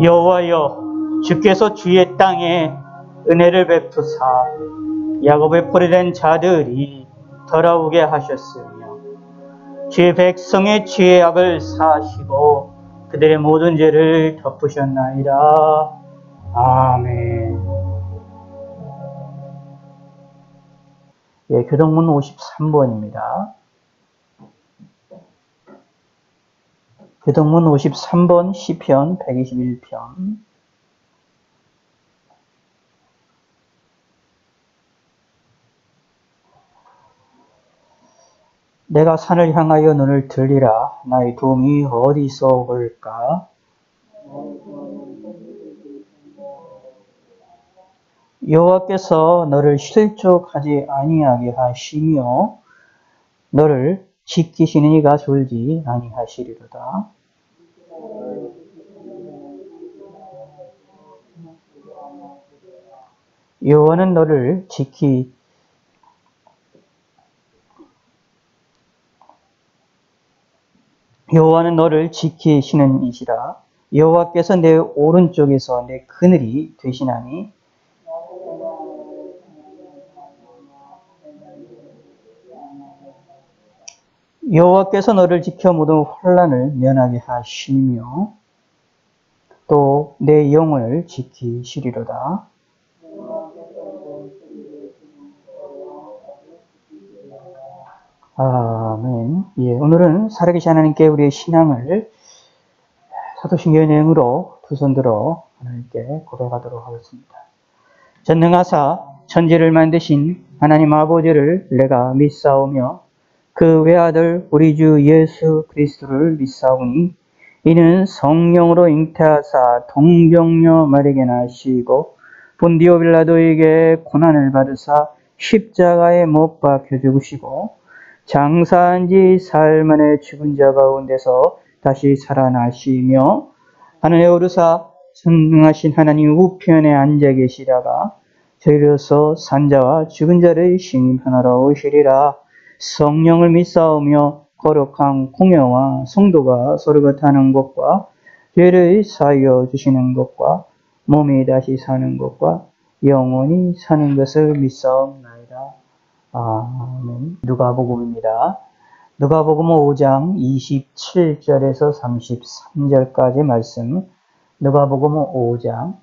여호와여, 주께서 주의 땅에 은혜를 베푸사 야곱의 포로된 자들이 돌아오게 하셨으며 주의 백성의 죄의 악을 사하시고 그들의 모든 죄를 덮으셨나이다. 아멘. 예, 교동문 53번입니다. 교동문 53번 시편 121편. 내가 산을 향하여 눈을 들리라. 나의 도움이 어디서 올까? 여호와께서 너를 실족하지 아니하게 하시며 너를 지키시는 이가 졸지 아니하시리로다. 여호와는 너를 지키시는 이시라. 여호와께서 내 오른쪽에서 내 그늘이 되시나니 여호와께서 너를 지켜 모든 환난을 면하게 하시며 또 내 영혼을 지키시리로다. 아멘. 예, 오늘은 살아계신 하나님께 우리의 신앙을 사도신경의 내용으로 두 손 들어 하나님께 고백하도록 하겠습니다. 전능하사 천지를 만드신 하나님 아버지를 내가 믿사오며 그 외아들 우리 주 예수 그리스도를 믿사오니 이는 성령으로 잉태하사 동정녀 마리아에게 나시고 본디오 빌라도에게 고난을 받으사 십자가에 못 박혀 죽으시고 장사한 지 사흘 만에 죽은 자 가운데서 다시 살아나시며 하늘에 오르사 전능하신 하나님 우편에 앉아 계시다가 저희로서 산자와 죽은 자를 심판하러 오시리라. 성령을 믿사오며 거룩한 공회와 성도가 서로 겉하는 것과 죄를 사하여 주시는 것과 몸이 다시 사는 것과 영원히 사는 것을 믿사옵나이다. 아멘. 누가복음입니다. 누가복음 5장 27절에서 33절까지 말씀. 누가복음 5장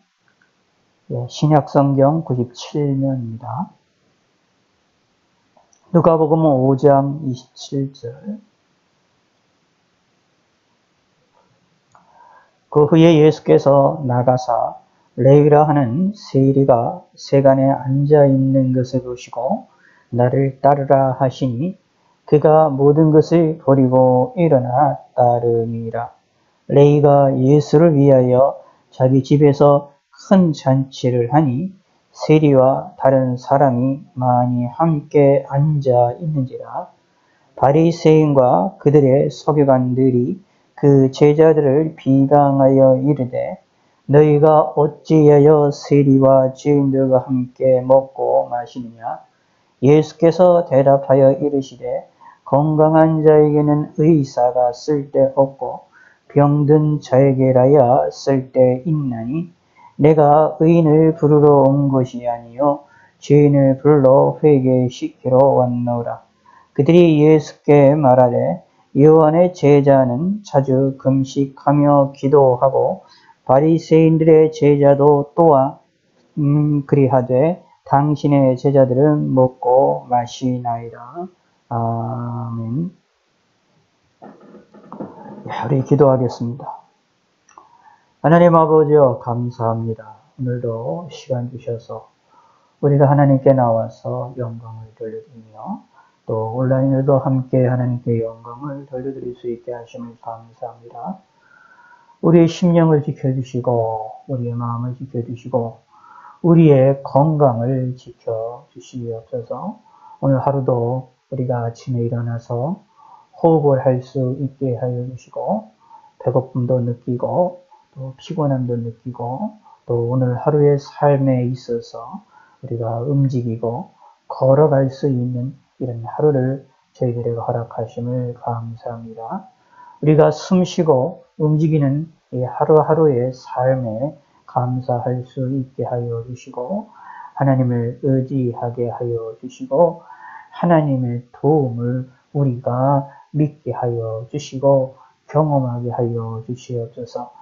신약성경 97면입니다. 누가복음 5장 27절. 그 후에 예수께서 나가사 레위라 하는 세리가 세간에 앉아 있는 것을 보시고 나를 따르라 하시니 그가 모든 것을 버리고 일어나 따르니라. 레위가 예수를 위하여 자기 집에서 큰 잔치를 하니 세리와 다른 사람이 많이 함께 앉아 있는지라. 바리새인과 그들의 서기관들이 그 제자들을 비방하여 이르되 너희가 어찌하여 세리와 죄인들과 함께 먹고 마시느냐. 예수께서 대답하여 이르시되 건강한 자에게는 의사가 쓸데없고 병든 자에게라야 쓸데있나니 내가 의인을 부르러 온 것이 아니요 죄인을 불러 회개시키러 왔노라. 그들이 예수께 말하되 요한의 제자는 자주 금식하며 기도하고 바리새인들의 제자도 또한 그리하되 당신의 제자들은 먹고 마시나이다. 아멘. 우리 기도하겠습니다. 하나님 아버지여 감사합니다. 오늘도 시간 주셔서 우리가 하나님께 나와서 영광을 돌려드리며 또 온라인으로도 함께 하나님께 영광을 돌려드릴 수 있게 하심을 감사합니다. 우리의 심령을 지켜주시고 우리의 마음을 지켜주시고 우리의 건강을 지켜주시옵소서. 오늘 하루도 우리가 아침에 일어나서 호흡을 할 수 있게 하여 주시고 배고픔도 느끼고 또 피곤함도 느끼고 또 오늘 하루의 삶에 있어서 우리가 움직이고 걸어갈 수 있는 이런 하루를 저희들에게 허락하심을 감사합니다. 우리가 숨쉬고 움직이는 이 하루하루의 삶에 감사할 수 있게 하여 주시고 하나님을 의지하게 하여 주시고 하나님의 도움을 우리가 믿게 하여 주시고 경험하게 하여 주시옵소서.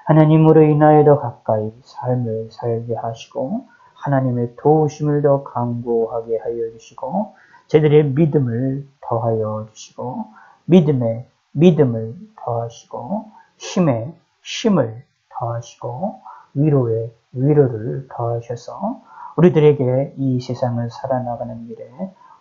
하나님으로 인하여 더 가까이 삶을 살게 하시고 하나님의 도우심을 더 강구하게 하여 주시고 저희들의 믿음을 더하여 주시고 믿음에 믿음을 더하시고 힘에 힘을 더하시고 위로에 위로를 더하셔서 우리들에게 이 세상을 살아나가는 길에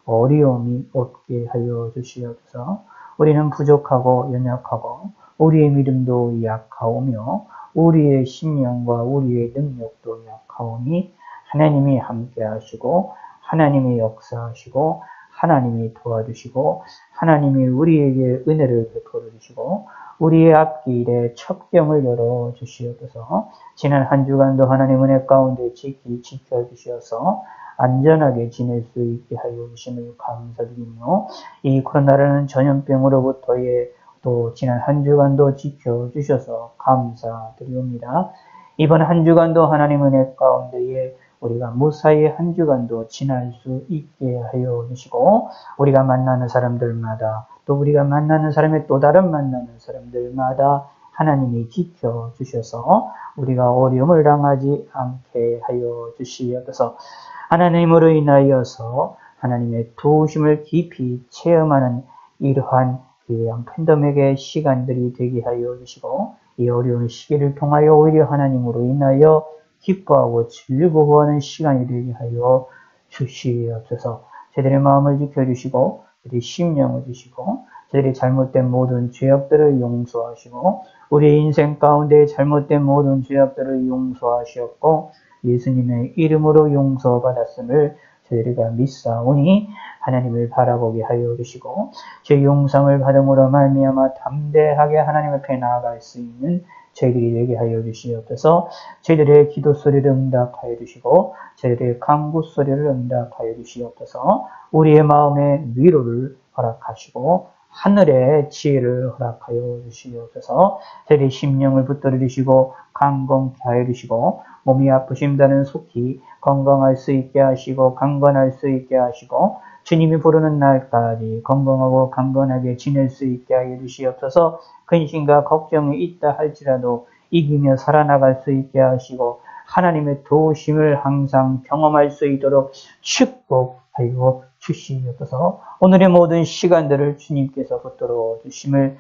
어려움이 없게 하여 주시옵소서. 우리는 부족하고 연약하고 우리의 믿음도 약하오며 우리의 심령과 우리의 능력도 약하오니 하나님이 함께 하시고 하나님이 역사하시고 하나님이 도와주시고 하나님이 우리에게 은혜를 베풀어 주시고 우리의 앞길에 첩경을 열어 주시옵소서. 지난 한 주간도 하나님 은혜 가운데 지켜주셔서 안전하게 지낼 수 있게 하여 주심을 감사드리며 이 코로나라는 전염병으로부터의 또 지난 한 주간도 지켜주셔서 감사드리옵니다. 이번 한 주간도 하나님 은혜 가운데에 우리가 무사히 한 주간도 지날 수 있게 하여 주시고 우리가 만나는 사람들마다 또 우리가 만나는 사람의 또 다른 만나는 사람들마다 하나님이 지켜주셔서 우리가 어려움을 당하지 않게 하여 주시옵소서. 하나님으로 인하여서 하나님의 도우심을 깊이 체험하는 이러한 귀한 팬덤에게 시간들이 되게 하여 주시고 이 어려운 시기를 통하여 오히려 하나님으로 인하여 기뻐하고 즐거워하는 시간이 되게 하여 주시옵소서. 저희들의 마음을 지켜주시고 저희들의 심령을 주시고 저희들의 잘못된 모든 죄악들을 용서하시고 우리의 인생 가운데 잘못된 모든 죄악들을 용서하시었고 예수님의 이름으로 용서받았음을 저희가 믿사오니 하나님을 바라보게 하여 주시고 제 용상을 받음으로 말미암아 담대하게 하나님 앞에 나아갈 수 있는 저희들이 되게 하여 주시옵소서. 저희들의 기도 소리를 응답하여 주시고 저희들의 간구 소리를 응답하여 주시옵소서. 우리의 마음에 위로를 허락하시고 하늘의 지혜를 허락하여 주시옵소서. 저희들의 심령을 붙들어 주시고 강건케 하여 주시고 몸이 아프심다는 속히 건강할 수 있게 하시고 강건할 수 있게 하시고 주님이 부르는 날까지 건강하고 강건하게 지낼 수 있게 하여 주시옵소서. 근심과 걱정이 있다 할지라도 이기며 살아나갈 수 있게 하시고 하나님의 도우심을 항상 경험할 수 있도록 축복하여 주시옵소서. 오늘의 모든 시간들을 주님께서 붙들어 주심을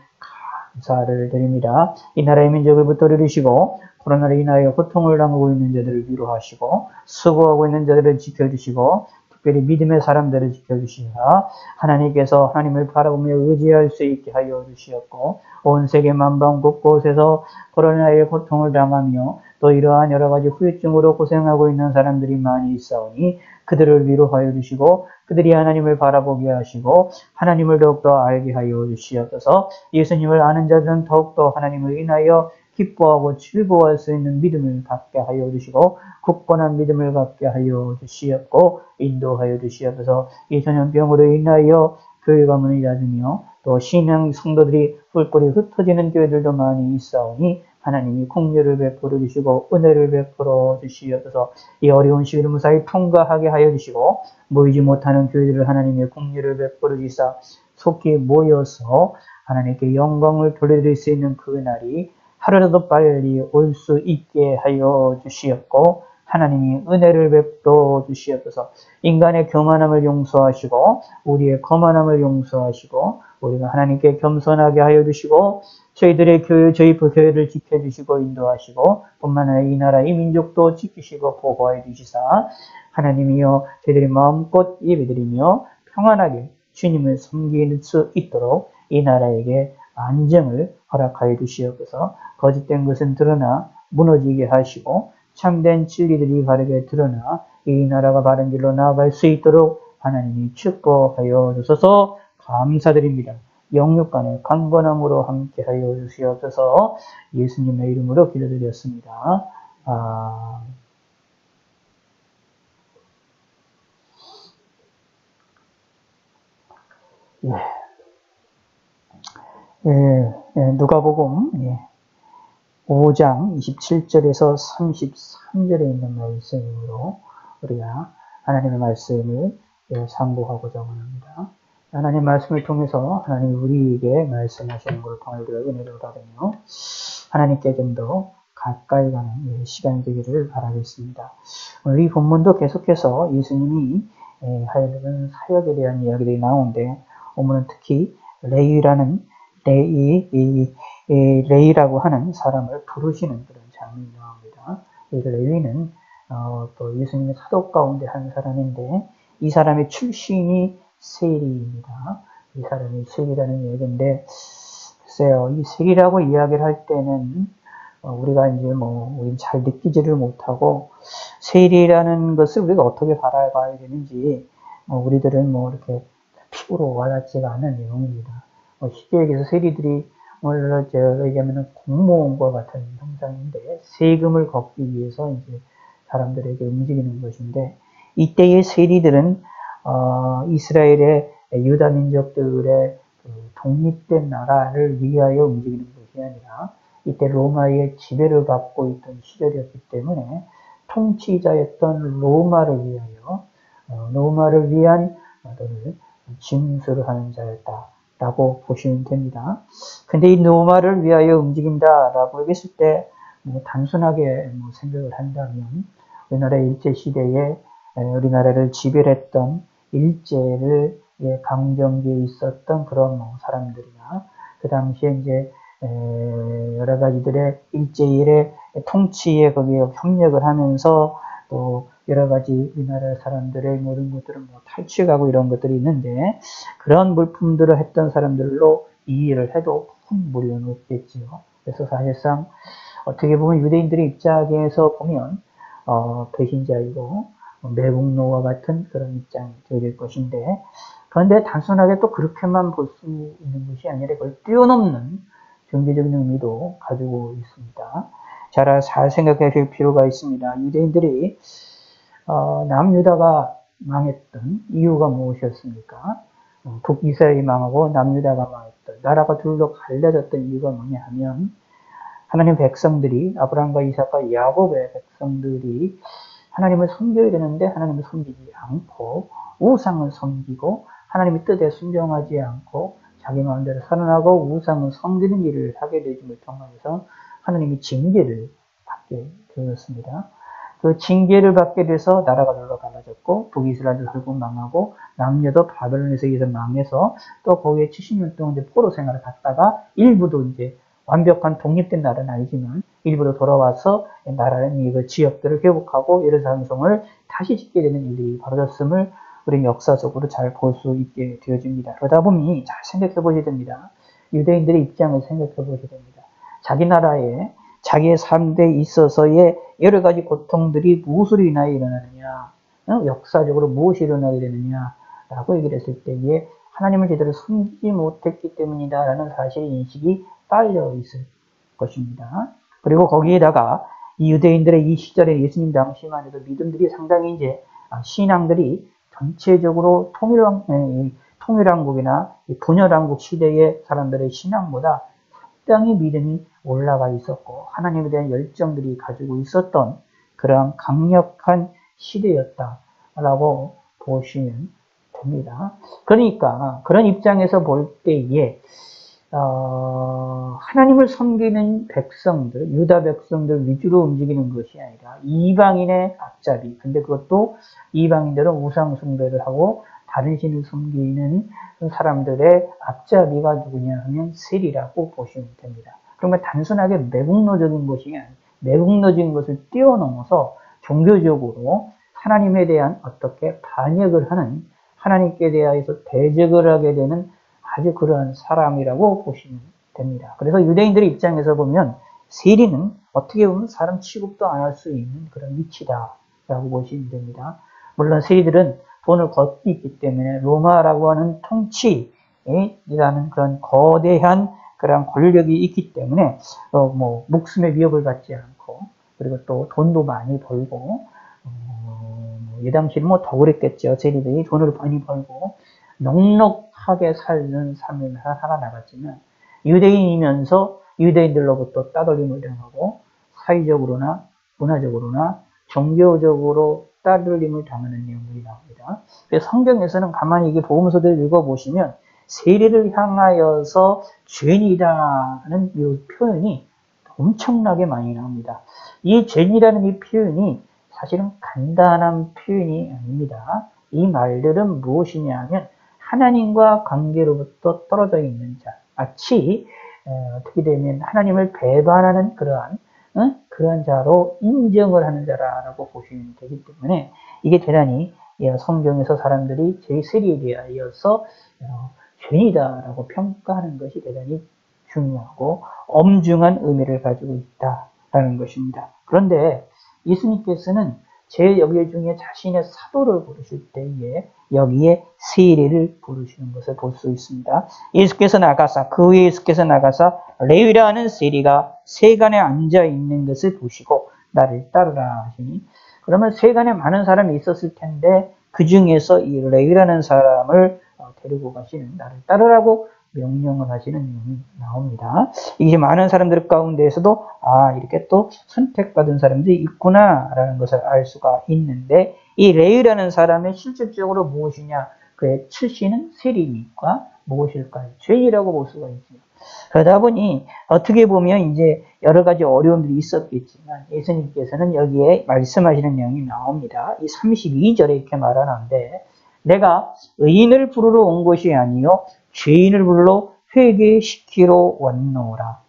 감사를 드립니다. 이 나라의 민족을 붙들어 주시고 코로나로 인하여 고통을 당하고 있는 자들을 위로하시고 수고하고 있는 자들을 지켜주시고 특별히 믿음의 사람들을 지켜주시라. 하나님께서 하나님을 바라보며 의지할 수 있게 하여 주시었고 온 세계 만방 곳곳에서 코로나의 고통을 당하며 또 이러한 여러 가지 후유증으로 고생하고 있는 사람들이 많이 있사오니 그들을 위로하여 주시고 그들이 하나님을 바라보게 하시고 하나님을 더욱더 알게 하여 주시옵소서. 예수님을 아는 자들은 더욱더 하나님을 인하여 기뻐하고 즐거워할 수 있는 믿음을 갖게 하여 주시고 굳건한 믿음을 갖게 하여 주시옵고 인도하여 주시옵소서. 이 전염병으로 인하여 교회가 문을 닫으며 또 신앙 성도들이 뿔뿔이 흩어지는 교회들도 많이 있사오니 하나님이 긍휼을 베풀어 주시고 은혜를 베풀어 주시옵소서. 이 어려운 시기를 무사히 통과하게 하여 주시고 모이지 못하는 교회들을 하나님의 긍휼을 베풀어 주시사 속히 모여서 하나님께 영광을 돌려드릴 수 있는 그 날이 하루라도 빨리 올 수 있게 하여 주시옵고 하나님이 은혜를 베풀어 주시옵소서. 인간의 교만함을 용서하시고 우리의 거만함을 용서하시고 우리가 하나님께 겸손하게 하여 주시고 저희들의 교회, 저희 교회를 지켜주시고 인도하시고 뿐만 아니라 이 나라 이 민족도 지키시고 보호해 주시사 하나님이여 저희들이 마음껏 예배드리며 평안하게 주님을 섬길 수 있도록 이 나라에게 안정을 허락하여 주시옵소서. 거짓된 것은 드러나 무너지게 하시고 참된 진리들이 바르게 드러나 이 나라가 바른 길로 나아갈 수 있도록 하나님이 축복하여 주셔서 감사드립니다. 영육간의 강건함으로 함께하여 주시옵소서. 예수님의 이름으로 기도드렸습니다. 누가복음 5장 27절에서 33절에 있는 말씀으로 우리가 하나님의 말씀을 상고하고자 합니다. 하나님의 말씀을 통해서 하나님이 우리에게 말씀하시는 것을 통해 우리가 은혜를 받으며 하나님께 좀 더 가까이 가는 시간이 되기를 바라겠습니다. 오늘 이 본문도 계속해서 예수님이 하여튼 사역에 대한 이야기들이 나오는데 오늘은 특히 레위라고 하는 사람을 부르시는 그런 장면이 나옵니다. 이 레위는 또 예수님의 사도 가운데 한 사람인데 이 사람의 출신이 세리입니다. 이 사람이 세리라는 얘기인데 글쎄요, 이 세리라고 이야기를 할 때는 우리가 이제 우린 잘 느끼지를 못하고 세리라는 것을 우리가 어떻게 바라봐야 되는지 우리들은 이렇게 피부로 와닿지가 않은 내용입니다. 쉽게 얘기해서 세리들이 제가 얘기하면 공무원과 같은 형상인데 세금을 걷기 위해서 이제 사람들에게 움직이는 것인데 이때의 세리들은 이스라엘의 유다 민족들의 독립된 나라를 위하여 움직이는 것이 아니라 이때 로마의 지배를 받고 있던 시절이었기 때문에 통치자였던 로마를 위한 징수를 하는 자였다라고 보시면 됩니다. 근데 이 로마를 위하여 움직인다라고 얘기했을 때 단순하게 생각을 한다면 우리나라 일제시대에 우리나라를 지배했던 일제를 강점기에 있었던 그런 사람들이나 그 당시에 이제 여러 가지들의 일제일의 통치에 거기에 협력을 하면서 또 여러 가지 우리나라 사람들의 모든 것들을 탈취하고 이런 것들이 있는데 그런 물품들을 했던 사람들로 이해를 해도 큰 무리는 없겠지요. 그래서 사실상 어떻게 보면 유대인들의 입장에서 보면 배신자이고 매국노와 같은 그런 입장이 될 것인데 그런데 단순하게 또 그렇게만 볼 수 있는 것이 아니라 그걸 뛰어넘는 경제적인 의미도 가지고 있습니다. 잘 생각해 볼 필요가 있습니다. 유대인들이 남유다가 망했던 이유가 무엇이었습니까? 북이스라엘이 망하고 남유다가 망했던 나라가 둘로 갈라졌던 이유가 뭐냐 하면 하나님 백성들이 아브라함과 이삭과 야곱의 백성들이 하나님을 섬겨야 되는데 하나님을 섬기지 않고 우상을 섬기고 하나님의 뜻에 순종하지 않고 자기 마음대로 살아나고 우상을 섬기는 일을 하게 되심을 통해서 하나님이 징계를 받게 되었습니다. 그 징계를 받게 돼서 나라가 둘로 갈라졌고 북이스라엘도 결국 망하고 남녀도 바벨론에서 망해서 또 거기에 70년 동안 이제 포로 생활을 갔다가 일부도 이제 완벽한 독립된 나라는 아니지만 일부로 돌아와서 나라는 이 지역들을 회복하고 예루살렘성을 다시 짓게 되는 일이 벌어졌음을 우리는 역사적으로 잘 볼 수 있게 되어집니다. 그러다 보니 잘 생각해 보셔야 됩니다. 유대인들의 입장을 생각해 보셔야 됩니다. 자기 나라에 자기의 삶에 있어서의 여러 가지 고통들이 무엇으로 인하여 일어나느냐, 역사적으로 무엇이 일어나게 되느냐라고 얘기를 했을 때에 하나님을 제대로 숨기지 못했기 때문이다라는 사실 인식이 깔려 있을 것입니다. 그리고 거기에다가 이 유대인들의 이 시절에 예수님 당시만 해도 믿음들이 상당히 이제 신앙들이 전체적으로 통일왕국이나 분열왕국 시대의 사람들의 신앙보다 상당히 믿음이 올라가 있었고 하나님에 대한 열정들이 가지고 있었던 그런 강력한 시대였다라고 보시면 됩니다. 그러니까 그런 입장에서 볼 때에 하나님을 섬기는 백성들, 유다 백성들 위주로 움직이는 것이 아니라 이방인의 앞잡이, 근데 그것도 이방인들은 우상 숭배를 하고 다른 신을 섬기는 사람들의 앞잡이가 누구냐 하면 세리라고 보시면 됩니다. 그러면 단순하게 매국노적인 것이 아니라 매국노적인 것을 뛰어넘어서 종교적으로 하나님에 대한 어떻게 반역을 하는 하나님께 대하여서 대적을 하게 되는 아주 그러한 사람이라고 보시면 됩니다. 그래서 유대인들의 입장에서 보면 세리는 어떻게 보면 사람 취급도 안 할 수 있는 그런 위치다라고 보시면 됩니다. 물론 세리들은 돈을 걷고 있기 때문에 로마라고 하는 통치라는 그런 거대한 그런 권력이 있기 때문에 목숨의 위협을 받지 않고 그리고 또 돈도 많이 벌고 이 당시는 더 그랬겠죠. 세리들이 돈을 많이 벌고 넉넉하게 살는 삶을 살아나갔지만 유대인이면서 유대인들로부터 따돌림을 당하고 사회적으로나 문화적으로나 종교적으로 따돌림을 당하는 내용들이 나옵니다. 그래서 성경에서는 가만히 이게 복음서들을 읽어보시면 세리를 향하여서 죄인이다는 이 표현이 엄청나게 많이 나옵니다. 이 죄인이라는 이 표현이 사실은 간단한 표현이 아닙니다. 이 말들은 무엇이냐 하면 하나님과 관계로부터 떨어져 있는 자, 마치 어떻게 되면 하나님을 배반하는 그러한 자로 인정을 하는 자라고 보시면 되기 때문에 이게 대단히 성경에서 사람들이 세리에 대하여서 죄인이다라고 평가하는 것이 대단히 중요하고 엄중한 의미를 가지고 있다라는 것입니다. 그런데 예수님께서는 제6일 중에 자신의 사도를 부르실 때에 여기에 세리를 부르시는 것을 볼 수 있습니다. 예수께서 나가사, 그 후에 예수께서 나가사 레위라는 세리가 세간에 앉아 있는 것을 보시고 나를 따르라 하시니, 그러면 세간에 많은 사람이 있었을 텐데 그 중에서 이 레위라는 사람을 데리고 가시는, 나를 따르라고 명령을 하시는 내용이 나옵니다. 이게 많은 사람들 가운데에서도 이렇게 또 선택받은 사람들이 있구나라는 것을 알 수가 있는데, 이 레위라는 사람의 실질적으로 무엇이냐, 그의 출신은 세리니까 무엇일까요? 죄인이라고 볼 수가 있죠. 그러다 보니 어떻게 보면 이제 여러 가지 어려움들이 있었겠지만 예수님께서는 여기에 말씀하시는 내용이 나옵니다. 이 32절에 이렇게 말하는데, 내가 의인을 부르러 온 것이 아니요 죄인을 불러 회개시키러 왔노라.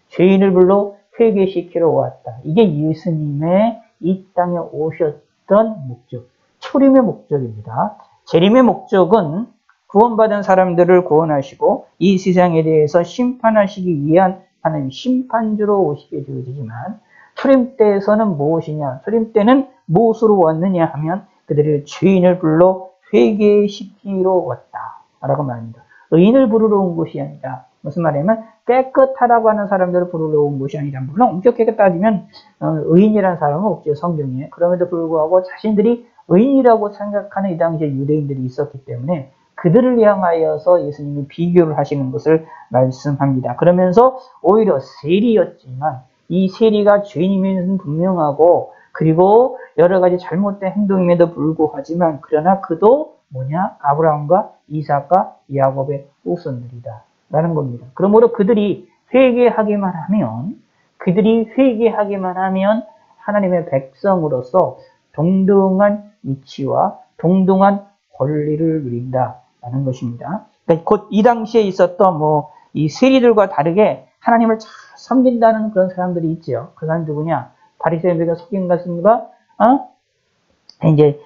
죄인을 불러 회개시키러 왔다. 이게 예수님의 이 땅에 오셨던 목적, 초림의 목적입니다. 재림의 목적은 구원받은 사람들을 구원하시고 이 세상에 대해서 심판하시기 위한 하나님 심판주로 오시게 되어지지만, 초림 때에서는 무엇이냐? 초림 때는 무엇으로 왔느냐 하면 그들을 죄인을 불러 회개시키러 왔다 라고 말합니다. 의인을 부르러 온 것이 아니라, 무슨 말이냐면 깨끗하다고 하는 사람들을 부르러 온 것이 아니라, 물론 엄격하게 따지면 의인이라는 사람은 없죠, 성경에. 그럼에도 불구하고 자신들이 의인이라고 생각하는 이 당시에 유대인들이 있었기 때문에 그들을 향하여서 예수님이 비교를 하시는 것을 말씀합니다. 그러면서 오히려 세리였지만 이 세리가 죄인임에는 분명하고, 그리고 여러 가지 잘못된 행동임에도 불구하지만 그러나 그도 아브라함과 이삭과 야곱의 후손들이다 라는 겁니다. 그러므로 그들이 회개하기만 하면 하나님의 백성으로서 동등한 위치와 동등한 권리를 누린다라는 것입니다. 그러니까 곧 이 당시에 있었던 이 세리들과 다르게 하나님을 잘 섬긴다는 그런 사람들이 있지요. 그 사람 누구냐? 바리새인들과 서기관들과 이제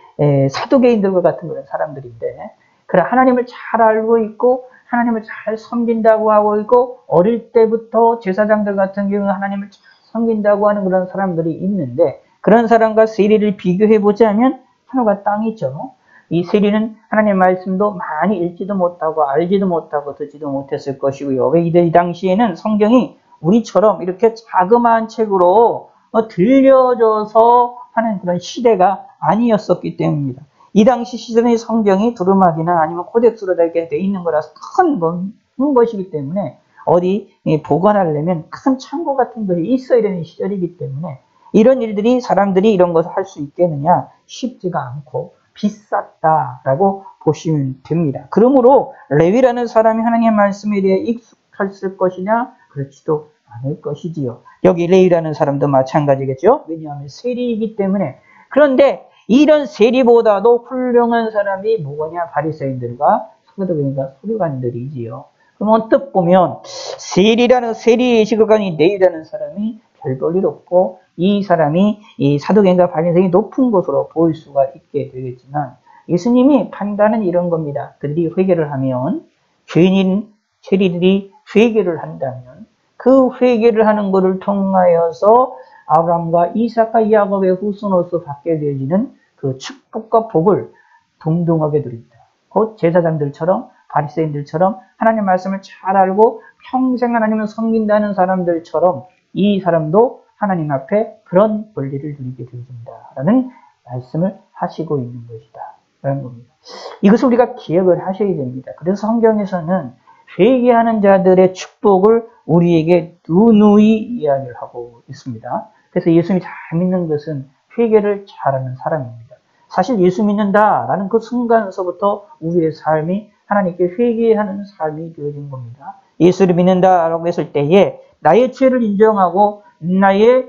사두개인들과 같은 그런 사람들인데, 그래 하나님을 잘 알고 있고 하나님을 잘 섬긴다고 하고 있고, 어릴 때부터 제사장들 같은 경우는 하나님을 잘 섬긴다고 하는 그런 사람들이 있는데, 그런 사람과 세리를 비교해 보자면 하늘과 땅이죠. 이 세리는 하나님의 말씀도 많이 읽지도 못하고 알지도 못하고 듣지도 못했을 것이고요. 왜 이 당시에는 성경이 우리처럼 이렇게 자그마한 책으로 들려줘서 하는 그런 시대가 아니었었기 때문입니다. 이 당시 시대의 성경이 두루마기나 아니면 코덱스로 되게 돼 있는 거라서 큰 것이기 때문에 어디 보관하려면 큰 창고 같은 것이 있어야 되는 시절이기 때문에 이런 일들이 사람들이 이런 것을 할 수 있겠느냐? 쉽지가 않고 비쌌다라고 보시면 됩니다. 그러므로 레위라는 사람이 하나님의 말씀에 대해 익숙했을 것이냐? 그렇지도 않을 것이지요. 여기 레위라는 사람도 마찬가지겠죠. 왜냐하면 세리이기 때문에. 그런데 이런 세리보다도 훌륭한 사람이 뭐냐? 바리새인들과 서기관들이지요. 그럼 언뜻 보면 세리의 시각관이 레위라는 사람이 별 볼 일 없고, 이 사람이 이 사두개인과 바리새인이 높은 것으로 보일 수가 있게 되겠지만, 예수님이 판단은 이런 겁니다. 그들이 회개를 하면, 죄인인 세리들이 회개를 한다면 그 회개를 하는 것을 통하여서 아브라함과 이삭과 야곱의 후손으로서 받게 되어지는 그 축복과 복을 동등하게 누린다. 곧 제사장들처럼 바리새인들처럼 하나님의 말씀을 잘 알고 평생 하나님을 섬긴다는 사람들처럼 이 사람도 하나님 앞에 그런 권리를 누리게 되어진다라는 말씀을 하시고 있는 것이다 라는 겁니다. 이것을 우리가 기억을 하셔야 됩니다. 그래서 성경에서는 회개하는 자들의 축복을 우리에게 누누이 이야기를 하고 있습니다. 그래서 예수님이 잘 믿는 것은 회개를 잘하는 사람입니다. 사실 예수 믿는다라는 그 순간서부터 우리의 삶이 하나님께 회개하는 삶이 되어진 겁니다. 예수를 믿는다라고 했을 때에 나의 죄를 인정하고 나의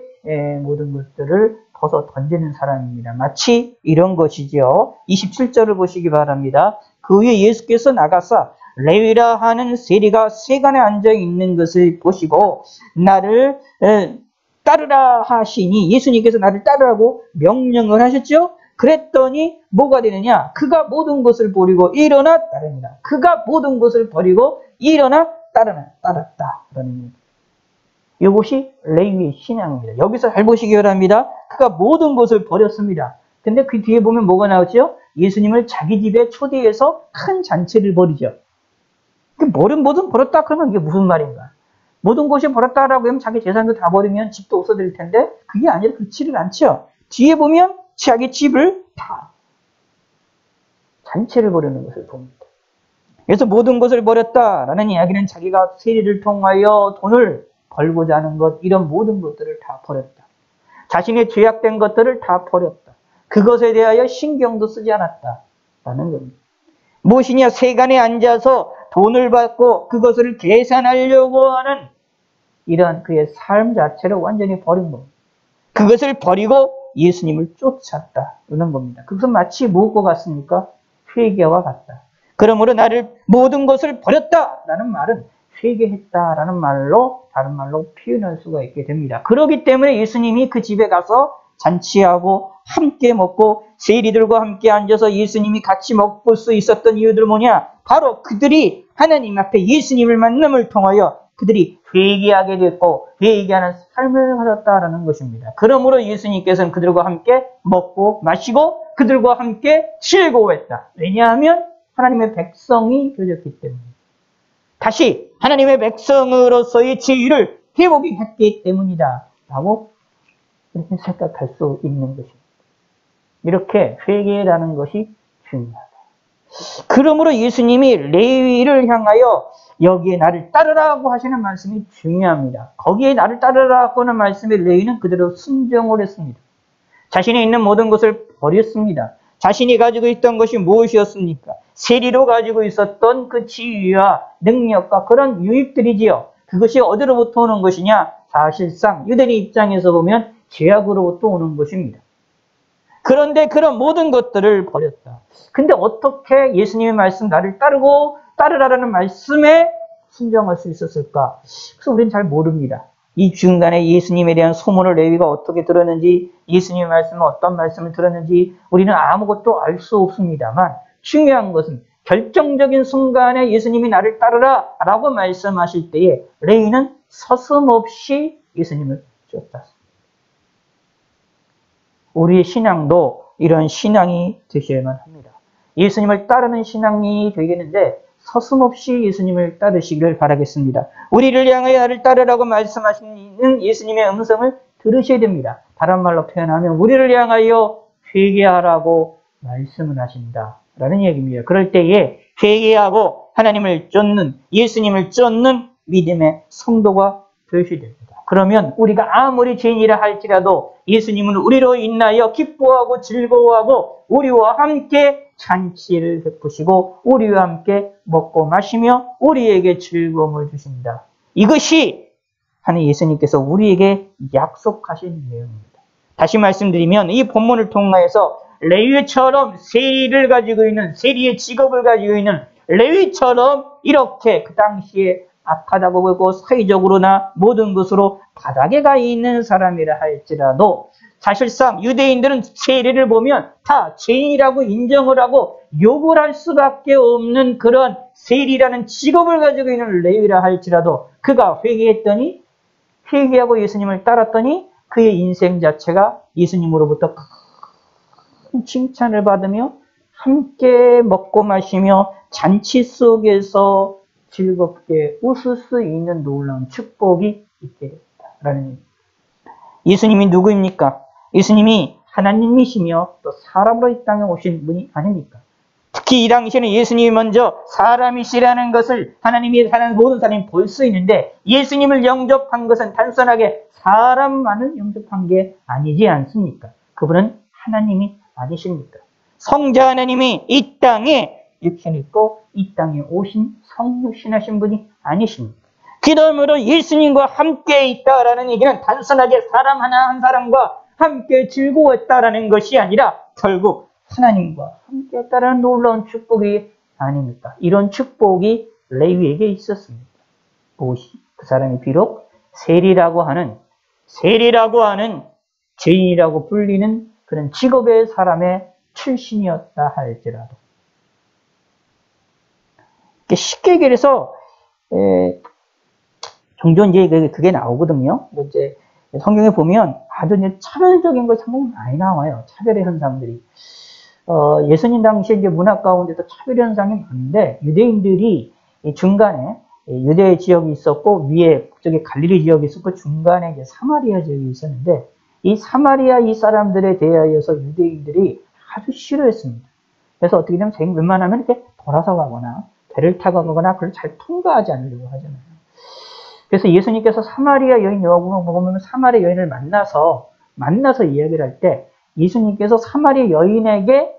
모든 것들을 벗어 던지는 사람입니다. 마치 이런 것이죠. 27절을 보시기 바랍니다. 그 후에 예수께서 나가사 레위라 하는 세리가 세간에 앉아 있는 것을 보시고 나를 따르라 하시니, 예수님께서 나를 따르라고 명령을 하셨죠. 그랬더니 뭐가 되느냐? 그가 모든 것을 버리고 일어나 따르니라. 그가 모든 것을 버리고 일어나 따랐다. 이것이 레위의 신앙입니다. 여기서 잘 보시기 바랍니다. 그가 모든 것을 버렸습니다. 근데 그 뒤에 보면 뭐가 나오죠? 예수님을 자기 집에 초대해서 큰 잔치를 벌이죠. 뭐든 버렸다 그러면 이게 무슨 말인가? 모든 것이 버렸다라고 하면 자기 재산도 다 버리면 집도 없어질 텐데 그게 아니라 그렇지를 않죠. 뒤에 보면 자기 집을 다 잔치를 벌이는 것을 봅니다. 그래서 모든 것을 버렸다라는 이야기는 자기가 세리를 통하여 돈을 벌고자 하는 것, 이런 모든 것들을 다 버렸다. 자신의 죄악된 것들을 다 버렸다. 그것에 대하여 신경도 쓰지 않았다라는 겁니다. 무엇이냐? 세간에 앉아서 돈을 받고 그것을 계산하려고 하는 이런 그의 삶 자체를 완전히 버린 겁니다. 그것을 버리고 예수님을 쫓았다는 겁니다. 그것은 마치 무엇과 같습니까? 회개와 같다. 그러므로 나를 모든 것을 버렸다라는 말은 회개했다라는 말로, 다른 말로 표현할 수가 있게 됩니다. 그렇기 때문에 예수님이 그 집에 가서 잔치하고 함께 먹고 세리들과 함께 앉아서 예수님이 같이 먹을 수 있었던 이유들 뭐냐? 바로 그들이 하나님 앞에 예수님을 만남을 통하여 그들이 회개하게 됐고 회개하는 삶을 가졌다라는 것입니다. 그러므로 예수님께서는 그들과 함께 먹고 마시고 그들과 함께 즐거워했다. 왜냐하면 하나님의 백성이 되었기 때문입니다. 다시 하나님의 백성으로서의 지위를 회복이 했기 때문이다 라고 이렇게 생각할 수 있는 것입니다. 이렇게 회개라는 것이 중요하다. 그러므로 예수님이 레위를 향하여 여기에 나를 따르라고 하시는 말씀이 중요합니다. 거기에 나를 따르라고 하는 말씀의 레위는 그대로 순종을 했습니다. 자신이 있는 모든 것을 버렸습니다. 자신이 가지고 있던 것이 무엇이었습니까? 세리로 가지고 있었던 그 지위와 능력과 그런 유익들이지요. 그것이 어디로부터 오는 것이냐? 사실상 유대인 입장에서 보면 죄악으로부터 오는 것입니다. 그런데 그런 모든 것들을 버렸다. 근데 어떻게 예수님의 말씀 나를 따르라는 말씀에 순종할 수 있었을까? 그래서 우리는 잘 모릅니다. 이 중간에 예수님에 대한 소문을 레위가 어떻게 들었는지, 예수님의 말씀은 어떤 말씀을 들었는지 우리는 아무것도 알 수 없습니다만 중요한 것은 결정적인 순간에 예수님이 나를 따르라 라고 말씀하실 때에 레위는 서슴없이 예수님을 쫓았습니다. 우리의 신앙도 이런 신앙이 되셔야만 합니다. 예수님을 따르는 신앙이 되겠는데 서슴없이 예수님을 따르시기를 바라겠습니다. 우리를 향하여 나를 따르라고 말씀하시는 예수님의 음성을 들으셔야 됩니다. 다른 말로 표현하면 우리를 향하여 회개하라고 말씀을 하신다라는 얘기입니다. 그럴 때에 회개하고 하나님을 쫓는, 예수님을 쫓는 믿음의 성도가 되셔야 됩니다. 그러면 우리가 아무리 죄인이라 할지라도 예수님은 우리로 인하여 기뻐하고 즐거워하고 우리와 함께 잔치를 베푸시고 우리와 함께 먹고 마시며 우리에게 즐거움을 주신다. 이것이 하나님 예수님께서 우리에게 약속하신 내용입니다. 다시 말씀드리면 이 본문을 통하여서 레위처럼 세리를 가지고 있는, 세리의 직업을 가지고 있는 레위처럼 이렇게 그 당시에 악하다고 보고 사회적으로나 모든 것으로 바닥에 가 있는 사람이라 할지라도 사실상 유대인들은 세리를 보면 다 죄인이라고 인정을 하고 욕을 할 수밖에 없는 그런 세리라는 직업을 가지고 있는 레위라 할지라도 그가 회개하고 예수님을 따랐더니 그의 인생 자체가 예수님으로부터 큰 칭찬을 받으며 함께 먹고 마시며 잔치 속에서 즐겁게 웃을 수 있는 놀라운 축복이 있게 됐다라는 얘기입니다. 예수님이 누구입니까? 예수님이 하나님이시며 또 사람으로 이 땅에 오신 분이 아닙니까? 특히 이 당시에는 예수님이 먼저 사람이시라는 것을 하나님이 사는 모든 사람이 볼 수 있는데 예수님을 영접한 것은 단순하게 사람만을 영접한 게 아니지 않습니까? 그분은 하나님이 아니십니까? 성자 하나님이 이 땅에 육신을 입고 이 땅에 오신 성육신하신 분이 아니십니까? 그러므로 예수님과 함께 있다라는 얘기는 단순하게 사람 하나 한 사람과 함께 즐거웠다라는 것이 아니라 결국 하나님과 함께 했다라는 놀라운 축복이 아닙니까? 이런 축복이 레위에게 있었습니다. 무엇이? 그 사람이 비록 세리라고 하는 죄인이라고 불리는 그런 직업의 사람의 출신이었다 할지라도. 쉽게 얘기해서 종종 이제 그게 나오거든요. 이제 성경에 보면 아주 이제 차별적인 거 상당히 많이 나와요. 차별의 현상들이. 예수님 당시에 이제 문화 가운데도 차별 현상이 많은데 유대인들이 중간에 유대 지역이 있었고 위에 북쪽에 갈릴리 지역이 있었고 중간에 이제 사마리아 지역이 있었는데 이 사마리아 이 사람들에 대하여서 유대인들이 아주 싫어했습니다. 그래서 어떻게 되면 웬만하면 이렇게 돌아서 가거나 배를 타고 가거나 그걸 잘 통과하지 않으려고 하잖아요. 그래서 예수님께서 사마리아 여인 요한복음 보면 사마리아 여인을 만나서 이야기를 할 때 예수님께서 사마리아 여인에게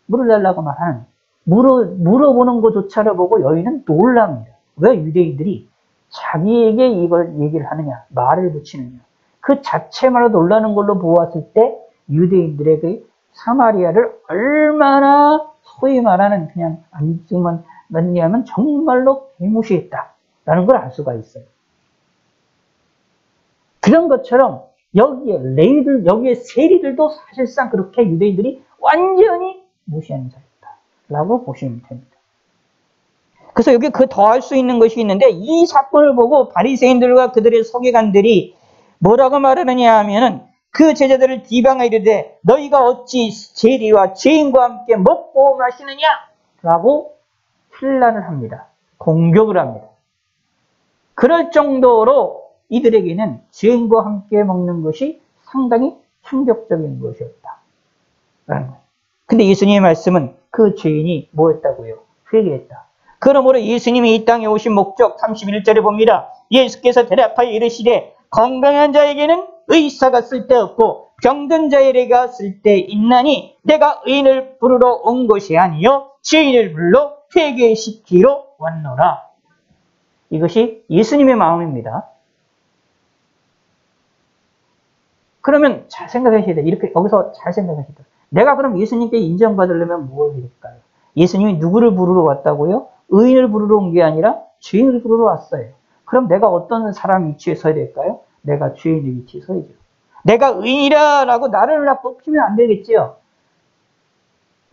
물을 달라고 말하는 물어보는 것조차를 보고 여인은 놀랍니다. 왜 유대인들이 자기에게 이걸 얘기를 하느냐, 말을 붙이느냐. 그 자체만으로 놀라는 걸로 보았을 때 유대인들의 그 사마리아를 얼마나 소위 말하는 그냥 안지만 맞냐면 정말로 개무시했다라는 걸 알 수가 있어요. 그런 것처럼 여기에 세리들도 사실상 그렇게 유대인들이 완전히 무시하는 자였다라고 보시면 됩니다. 그래서 여기 그 더할 수 있는 것이 있는데 이 사건을 보고 바리새인들과 그들의 서기관들이 뭐라고 말하느냐 하면은 그 제자들을 비방하여 이르되 너희가 어찌 세리와 죄인과 함께 먹고 마시느냐? 라고 혼란을 합니다. 공격을 합니다. 그럴 정도로 이들에게는 죄인과 함께 먹는 것이 상당히 충격적인 것이었다. 근데 예수님의 말씀은 그 죄인이 뭐였다고요? 회개했다. 그러므로 예수님이 이 땅에 오신 목적 31절에 봅니다. 예수께서 대답하여 이르시되 건강한 자에게는 의사가 쓸데없고 병든 자에게가 쓸데있나니 내가 의인을 부르러 온 것이 아니요 죄인을 불러 회개시키러 왔노라. 이것이 예수님의 마음입니다. 그러면 잘 생각하셔야 돼요. 이렇게 여기서 잘 생각하셔야 돼요. 내가 그럼 예수님께 인정받으려면 뭘 해야 될까요? 예수님이 누구를 부르러 왔다고요? 의인을 부르러 온 게 아니라 죄인을 부르러 왔어요. 그럼 내가 어떤 사람 위치에 서야 될까요? 내가 죄인의 위치에 서야죠. 내가 의인이라고 나를 뽑히면 안 되겠지요.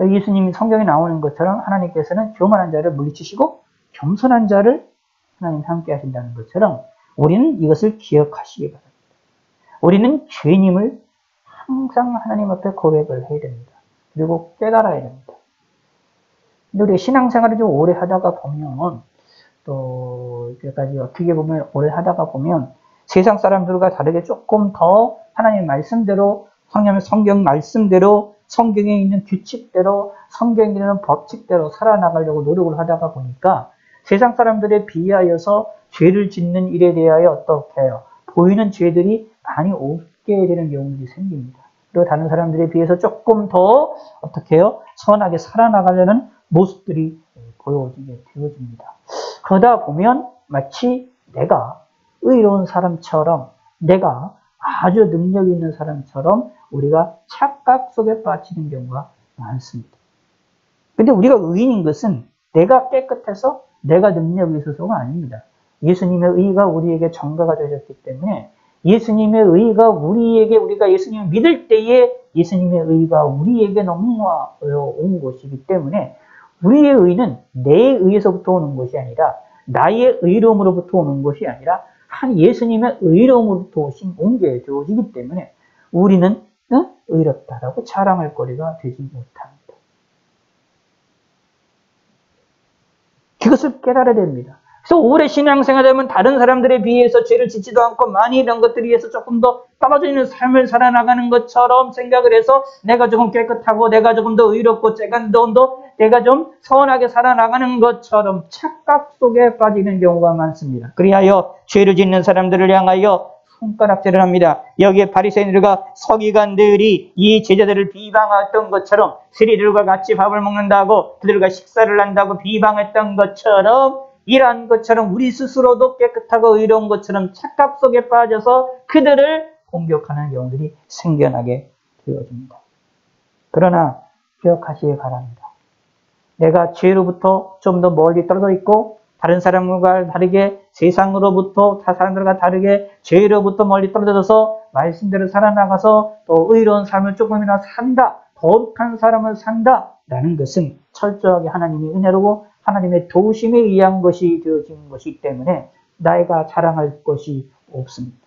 예수님이 성경에 나오는 것처럼 하나님께서는 교만한 자를 물리치시고 겸손한 자를 하나님 함께 하신다는 것처럼 우리는 이것을 기억하시기 바랍니다. 우리는 죄인임을 항상 하나님 앞에 고백을 해야 됩니다. 그리고 깨달아야 됩니다. 근데 우리가 신앙생활을 좀 오래 하다가 보면 또 여기까지 어떻게 보면 오래 하다가 보면 세상 사람들과 다르게 조금 더 하나님 말씀대로 성경 말씀대로 성경에 있는 규칙대로 성경에 있는 법칙대로 살아나가려고 노력을 하다가 보니까 세상 사람들에 비하여서 죄를 짓는 일에 대하여 어떻게 해요? 보이는 죄들이 많이 없게 되는 경우들이 생깁니다. 그리고 다른 사람들에 비해서 조금 더 어떻게 해요? 선하게 살아나가려는 모습들이 보여지게 되어집니다. 그러다 보면 마치 내가 의로운 사람처럼 내가 아주 능력 있는 사람처럼 우리가 착각 속에 빠지는 경우가 많습니다. 근데 우리가 의인인 것은 내가 깨끗해서 내가 능력이 있어서가 아닙니다. 예수님의 의가 우리에게 전가가 되어졌기 때문에 예수님의 의가 우리가 예수님을 믿을 때에 예수님의 의가 우리에게 넘어와 온 것이기 때문에 우리의 의는 내 의에서부터 오는 것이 아니라 나의 의로움으로부터 오는 것이 아니라 한 예수님의 의로움으로부터 온 게 되어지기 때문에 우리는 의롭다라고 자랑할 거리가 되지 못합니다. 그것을 깨달아야 됩니다. 그래서 오래 신앙생활하면 다른 사람들에 비해서 죄를 짓지도 않고 많이 이런 것들에 의해서 조금 더 떨어져 있는 삶을 살아나가는 것처럼 생각을 해서 내가 조금 깨끗하고 내가 조금 더 의롭고 내가 좀 선하게 살아나가는 것처럼 착각 속에 빠지는 경우가 많습니다. 그리하여 죄를 짓는 사람들을 향하여 손가락질을 합니다. 여기에 바리새인들과 서기관들이 이 제자들을 비방했던 것처럼 세리들과 같이 밥을 먹는다고 그들과 식사를 한다고 비방했던 것처럼 이러한 것처럼 우리 스스로도 깨끗하고 의로운 것처럼 착각 속에 빠져서 그들을 공격하는 경우들이 생겨나게 되어집니다. 그러나 기억하시기 바랍니다. 내가 죄로부터 좀 더 멀리 떨어져 있고 다른 사람과 다르게 세상으로부터 사람들과 다르게 죄로부터 멀리 떨어져서 말씀대로 살아나가서 또 의로운 삶을 조금이나 산다. 거룩한 사람을 산다라는 것은 철저하게 하나님의 은혜로고 하나님의 도우심에 의한 것이 되어진 것이기 때문에 내가 자랑할 것이 없습니다.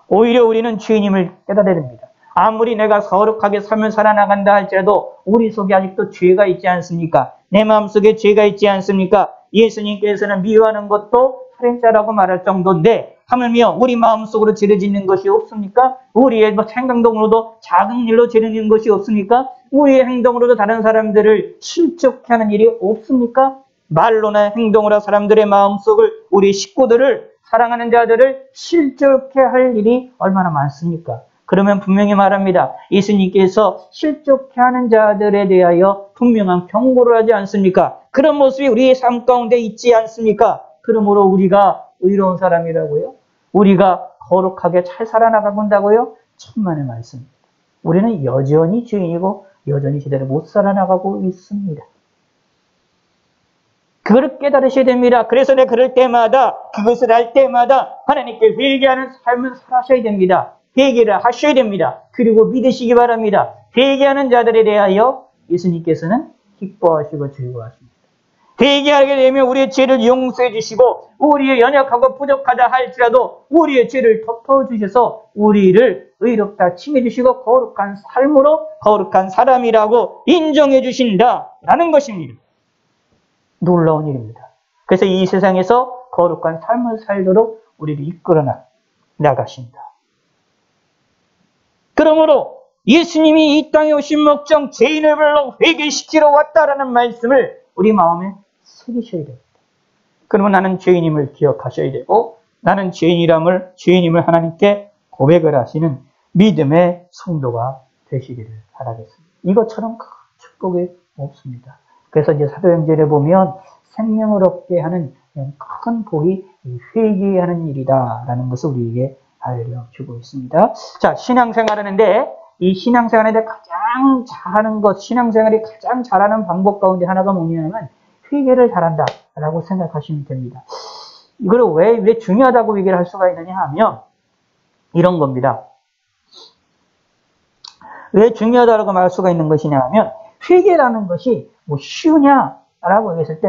오히려 우리는 죄인임을 깨달아야 됩니다. 아무리 내가 거룩하게 삶을 살아나간다 할지라도 우리 속에 아직도 죄가 있지 않습니까? 내 마음속에 죄가 있지 않습니까? 예수님께서는 미워하는 것도 살인죄라고 말할 정도인데 하물며 우리 마음속으로 죄를 짓는 것이 없습니까? 우리의 행동으로도 작은 일로 죄를 짓는 것이 없습니까? 우리의 행동으로도 다른 사람들을 실족해 하는 일이 없습니까? 말로나 행동으로 사람들의 마음속을 우리 식구들을 사랑하는 자들을 실족해 할 일이 얼마나 많습니까? 그러면 분명히 말합니다. 예수님께서 실족해 하는 자들에 대하여 분명한 경고를 하지 않습니까? 그런 모습이 우리의 삶 가운데 있지 않습니까? 그러므로 우리가 의로운 사람이라고요? 우리가 거룩하게 잘 살아나가고 온다고요? 천만의 말씀입니다. 우리는 여전히 죄인이고 여전히 제대로 못 살아나가고 있습니다. 그걸 깨달으셔야 됩니다. 그래서 내가 그럴 때마다 그것을 할 때마다 하나님께 회개하는 삶을 살아셔야 됩니다. 회개를 하셔야 됩니다. 그리고 믿으시기 바랍니다. 회개하는 자들에 대하여 예수님께서는 기뻐하시고 즐거워하십니다. 회개하게 되면 우리의 죄를 용서해 주시고 우리의 연약하고 부족하다 할지라도 우리의 죄를 덮어주셔서 우리를 의롭다 칭해 주시고 거룩한 삶으로 거룩한 사람이라고 인정해 주신다라는 것입니다. 놀라운 일입니다. 그래서 이 세상에서 거룩한 삶을 살도록 우리를 이끌어 나가신다. 그러므로 예수님이 이 땅에 오신 목적 죄인을 불러 회개시키러 왔다라는 말씀을 우리 마음에 새기셔야 됩니다. 그러면 나는 죄인임을 기억하셔야 되고 나는 죄인임을 하나님께 고백을 하시는 믿음의 성도가 되시기를 바라겠습니다. 이것처럼 큰 축복이 없습니다. 그래서 이제 사도행전에 보면 생명을 얻게 하는 큰 복이 회개하는 일이다라는 것을 우리에게 알려주고 있습니다. 자, 신앙생활 하는데 이 신앙생활에 가장 잘하는 것, 신앙생활이 가장 잘하는 방법 가운데 하나가 뭐냐면 회개를 잘한다라고 생각하시면 됩니다. 이걸 왜 중요하다고 얘기를 할 수가 있느냐 하면 이런 겁니다. 왜 중요하다고 말할 수가 있는 것이냐 하면 회개라는 것이 뭐 쉬우냐라고 했을 때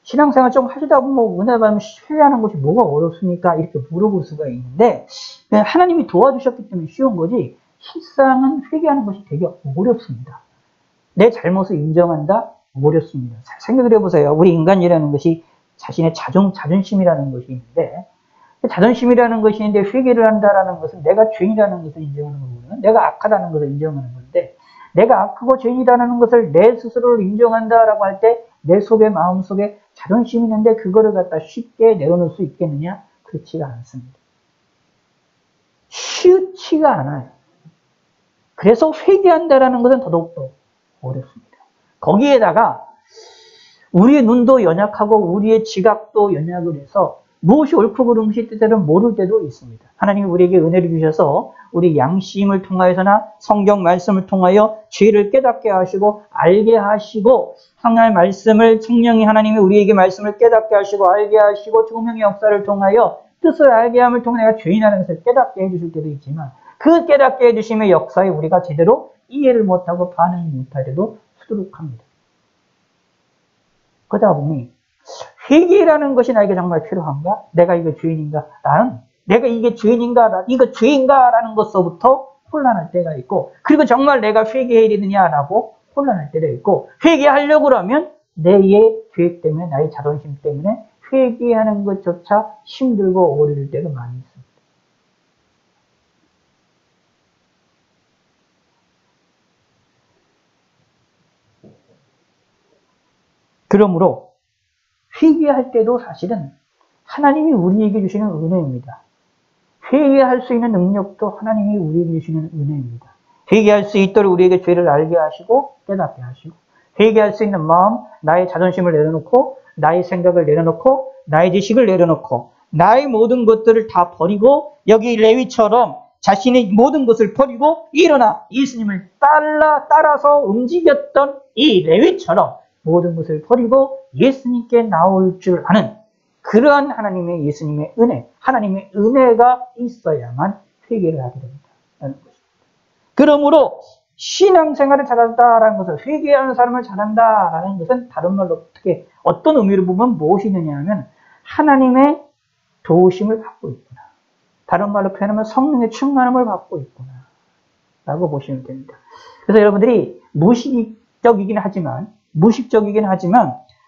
신앙생활 좀 하시다 보면 은혜 받으면 회개하는 것이 뭐가 어렵습니까? 이렇게 물어볼 수가 있는데 하나님이 도와주셨기 때문에 쉬운 거지 실상은 회개하는 것이 되게 어렵습니다. 내 잘못을 인정한다? 어렵습니다. 생각을 해보세요. 우리 인간이라는 것이 자신의 자존심이라는 것이 있는데 자존심이라는 것이 있는데 회개를 한다라는 것은 내가 죄인이라는 것을 인정하는 거고요. 내가 악하다는 것을 인정하는 건데 내가 악하고 죄인이라는 것을 내 스스로를 인정한다라고 할 때 내 속에 마음속에 자존심이 있는데 그거를 갖다 쉽게 내려놓을 수 있겠느냐? 그렇지가 않습니다. 쉽지가 않아요. 그래서 회개한다라는 것은 더더욱더 어렵습니다. 거기에다가 우리의 눈도 연약하고 우리의 지각도 연약을 해서 무엇이 옳고 그름이 뜻대로 모를 때도 있습니다. 하나님이 우리에게 은혜를 주셔서 우리 양심을 통하여서나 성경 말씀을 통하여 죄를 깨닫게 하시고 알게 하시고 하나님의 말씀을 성령이 하나님이 우리에게 말씀을 깨닫게 하시고 알게 하시고 조명의 역사를 통하여 뜻을 알게 함을 통해 내가 죄인이라는 것을 깨닫게 해주실 때도 있지만 그 깨닫게 해주심의 역사에 우리가 제대로 이해를 못하고 반응을 못할 때도 수두룩합니다. 그러다 보니 회개라는 것이 나에게 정말 필요한가? 내가 이거 죄인인가? 내가 이게 죄인인가? 이거 죄인가라는 것서부터 혼란할 때가 있고 그리고 정말 내가 회개해야 되느냐라고 혼란할 때가 있고 회개하려고 하면 내 죄 때문에 나의 자존심 때문에 회개하는 것조차 힘들고 어려울 때가 많이 있습니다. 그러므로 회개할 때도 사실은 하나님이 우리에게 주시는 은혜입니다. 회개할 수 있는 능력도 하나님이 우리에게 주시는 은혜입니다. 회개할 수 있도록 우리에게 죄를 알게 하시고 깨닫게 하시고, 회개할 수 있는 마음, 나의 자존심을 내려놓고, 나의 생각을 내려놓고, 나의 지식을 내려놓고, 나의 모든 것들을 다 버리고, 여기 레위처럼 자신의 모든 것을 버리고 일어나 예수님을 따라서 움직였던 이 레위처럼 모든 것을 버리고 예수님께 나올 줄 아는 그러한 하나님의 예수님의 은혜, 하나님의 은혜가 있어야만 회개를 하게 됩니다. 라는 것입니다. 그러므로 신앙생활을 잘한다라는 것은, 회개하는 사람을 잘한다라는 것은 다른 말로 어떤 의미로 보면 무엇이느냐 하면 하나님의 도우심을 받고 있구나. 다른 말로 표현하면 성령의 충만함을 받고 있구나 라고 보시면 됩니다. 그래서 여러분들이 무의식적이긴 하지만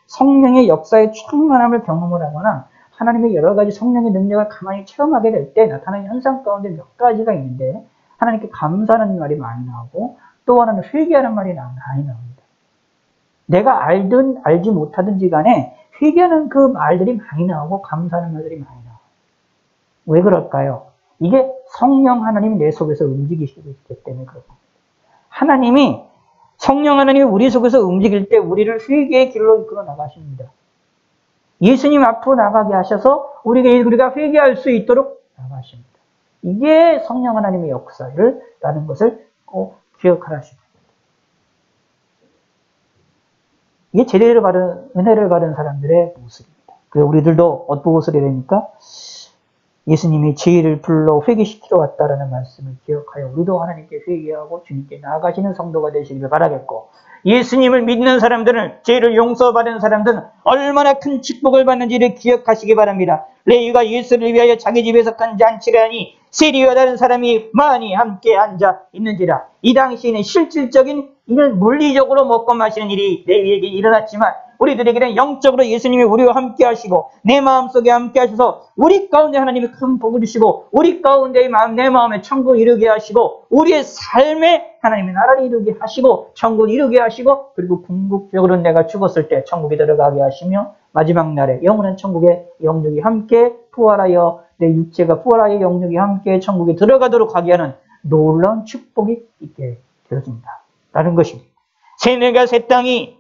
성령의 역사의 충만함을 경험을 하거나 하나님의 여러 가지 성령의 능력을 가만히 체험하게 될 때 나타나는 현상 가운데 몇 가지가 있는데, 하나님께 감사하는 말이 많이 나오고 또 하나는 회개하는 말이 많이 나옵니다. 내가 알든 알지 못하든지 간에 회개하는 그 말들이 많이 나오고 감사하는 말들이 많이 나와요. 왜 그럴까요? 이게 성령 하나님이 내 속에서 움직이시고 있기 때문에 그렇습니다. 하나님이, 성령 하나님이 우리 속에서 움직일 때 우리를 회개의 길로 이끌어 나가십니다. 예수님 앞으로 나가게 하셔서 우리가 회개할 수 있도록 나가십니다. 이게 성령 하나님의 역사라는 것을 꼭 기억하라 하십니다. 이게 제대로 받은, 은혜를 받은 사람들의 모습입니다. 그래서 우리들도 어떤 모습을 해야 됩니까? 예수님이 죄를 불러 회개시키러 왔다라는 말씀을 기억하여 우리도 하나님께 회개하고 주님께 나아가시는 성도가 되시기를 바라겠고, 예수님을 믿는 사람들은, 죄를 용서받은 사람들은 얼마나 큰 축복을 받는지를 기억하시기 바랍니다. 레위가 예수를 위하여 자기 집에서 큰 잔치를 하니 세리와 다른 사람이 많이 함께 앉아 있는지라. 이 당시에는 실질적인, 이는 물리적으로 먹고 마시는 일이 레위에게 일어났지만 우리들에게는 영적으로 예수님이 우리와 함께 하시고 내 마음속에 함께 하셔서 우리 가운데 하나님이 큰 복을 주시고 우리 가운데의 마음, 내 마음에 천국 이루게 하시고 우리의 삶에 하나님의 나라를 이루게 하시고 천국 이루게 하시고, 그리고 궁극적으로 내가 죽었을 때 천국에 들어가게 하시며 마지막 날에 영원한 천국의 영육이 함께 부활하여, 내 육체가 부활하여 영육이 함께 천국에 들어가도록 하게 하는 놀라운 축복이 있게 되어집니다. 라는 것입니다. 새내가 새 땅이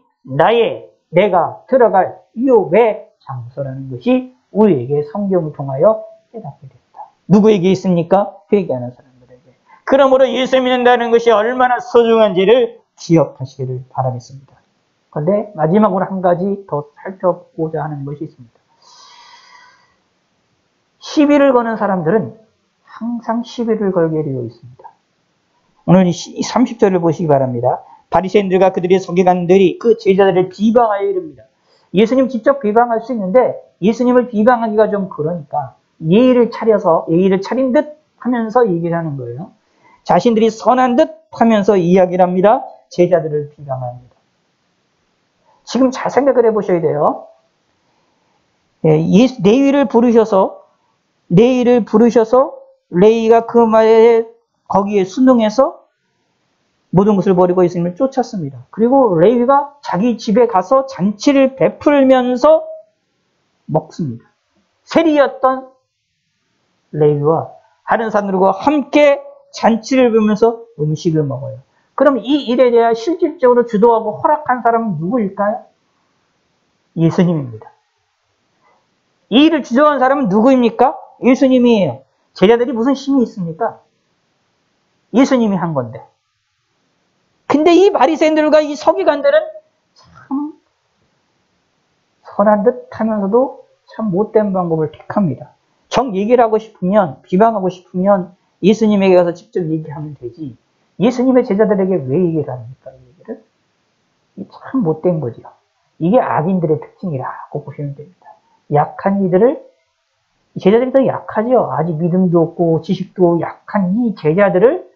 내가 들어갈 유업의 장소라는 것이 우리에게 성경을 통하여 깨닫게 됩니다. 누구에게 있습니까? 회개하는 사람들에게. 그러므로 예수 믿는다는 것이 얼마나 소중한지를 기억하시기를 바라겠습니다. 그런데 마지막으로 한 가지 더 살펴보고자 하는 것이 있습니다. 시비를 거는 사람들은 항상 시비를 걸게 되어 있습니다. 오늘 30절을 보시기 바랍니다. 바리새인들과 그들의 서기관들이 그 제자들을 비방하여 이릅니다. 예수님 직접 비방할 수 있는데 예수님을 비방하기가 좀 그러니까 예의를 차린 듯 하면서 얘기를 하는 거예요. 자신들이 선한 듯 하면서 이야기를 합니다. 제자들을 비방합니다. 지금 잘 생각을 해보셔야 돼요. 레위를 부르셔서 레위가 그 말에 거기에 순응해서 모든 것을 버리고 예수님을 쫓았습니다. 그리고 레위가 자기 집에 가서 잔치를 베풀면서 먹습니다. 세리였던 레위와 다른 사람들과 함께 잔치를 베풀면서 음식을 먹어요. 그럼 이 일에 대해 실질적으로 주도하고 허락한 사람은 누구일까요? 예수님입니다. 이 일을 주도한 사람은 누구입니까? 예수님이에요. 제자들이 무슨 힘이 있습니까? 예수님이 한 건데. 근데 이 바리새인들과 이 서기관들은 참 선한 듯 하면서도 참 못된 방법을 택합니다. 정 얘기를 하고 싶으면, 비방하고 싶으면 예수님에게 가서 직접 얘기하면 되지. 예수님의 제자들에게 왜 얘기를 합니까? 이 얘기를? 참 못된 거죠. 이게 악인들의 특징이라고 보시면 됩니다. 약한 이들을, 제자들이 더 약하죠. 아직 믿음도 없고 지식도 약한 이 제자들을